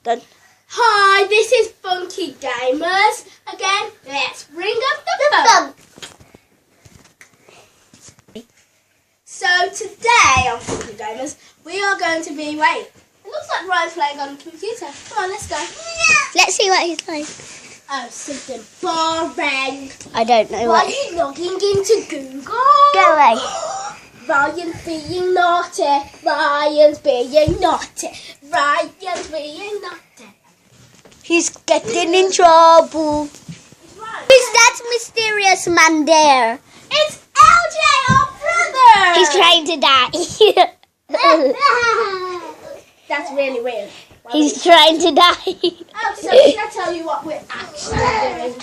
Done. Hi, this is Funky Gamers. Again, let's bring up the fun. So today on Funky Gamers, we are going to be, wait, it looks like Ryan's playing on the computer. Come on, let's go. Let's see what he's playing. Oh, something boring. I don't know Why what. are you logging into Google? Go away. Ryan's being naughty. Ryan's being naughty. Ryan's being naughty. He's getting in trouble. Who's that mysterious man there? It's LJ, our brother. He's trying to die. That's really weird. He's trying to die. Oh, so should I tell you what we're actually doing?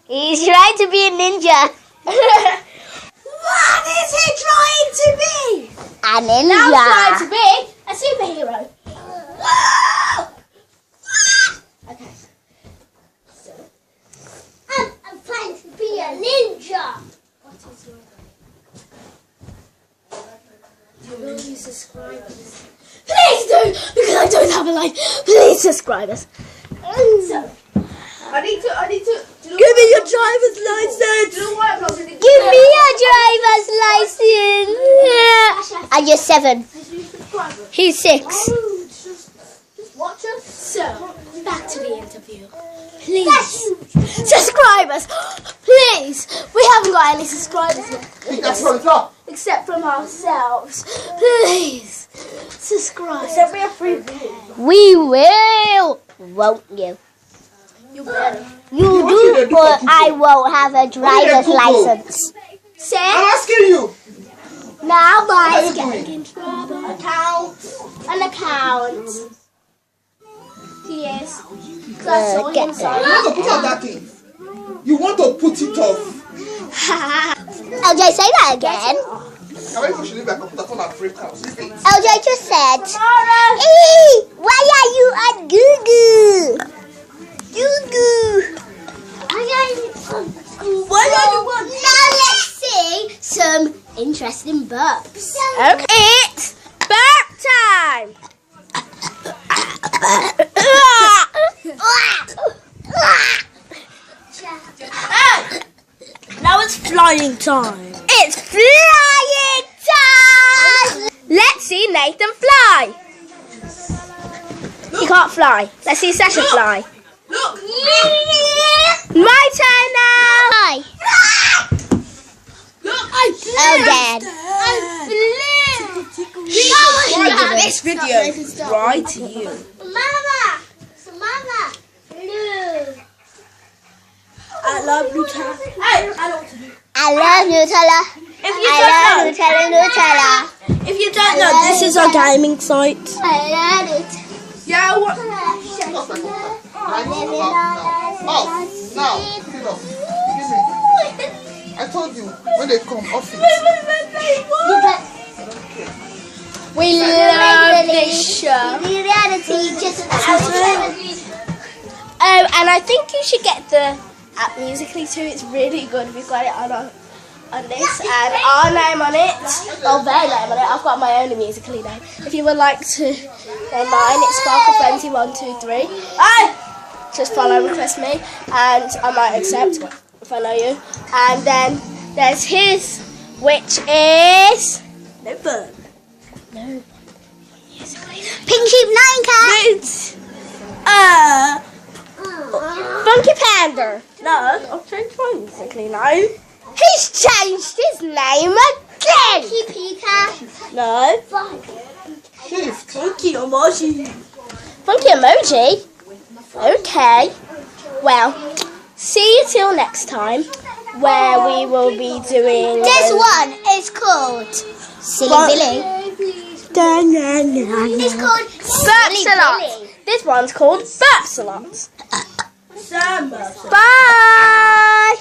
He's trying to be a ninja. What is he trying to be? A ninja. Now he's trying to be a superhero. Okay. So, I'm trying to be a ninja. What is your name? Will you subscribe us? Please do, because I don't have a life. Please subscribe us. So, I need to. Give me your driver's license. Give me your driver's license. And you're 7. He's 6. Just watch us. So, back to the interview. Please subscribe us. Please. We haven't got any subscribers yet. Except from ourselves. Please subscribe. Send me a free video. We will. Won't you? You better. You do, but I won't have a driver's license. Say. I'm asking you. Now Mike's What are you getting in trouble. An account. Yes. Because I saw him get You want to put out that thing. You want to put it off. LJ, say that again. Now if you should leave my computer phone and freak out. LJ just said, Tomorrow. why are you on Google? Google. Why are you on? Now let's see some interesting burps. Okay. It's burp time. Now it's flying time. It's flying time. Let's see Nathan fly. He can't fly. Let's see Sasha fly. Look. My turn now. Hi. Look. Oh, Dad. This video right to you. Mama. I love Nutella. Hey, I don't. I love Nutella. If you I don't love Nutella. If you don't know, this is our gaming site. I love it. Yeah, what? Oh, now, sit up. Give me. I told you, when they come, off it. We love this show. Reality just And I think you should get the app Musically too. It's really good. We've got it on this and our name on it. Well, their name on it. I've got my own Musically name. If you would like to know mine, it's SparkleFrenzy123. Just follow, request me, and I might accept if I know you. And then there's his, which is no fun. No. Pink Sheep 9 Cat. It's Funky Panda. No, I've changed my Musically now. He's changed his name again. Funky Peter. No. Shift. Funky emoji. Funky emoji? Okay. Well, see you till next time, where we will be doing... This one is called Silly Billy. It's called Silly Billy. This one's called Burps a Lot. Bye!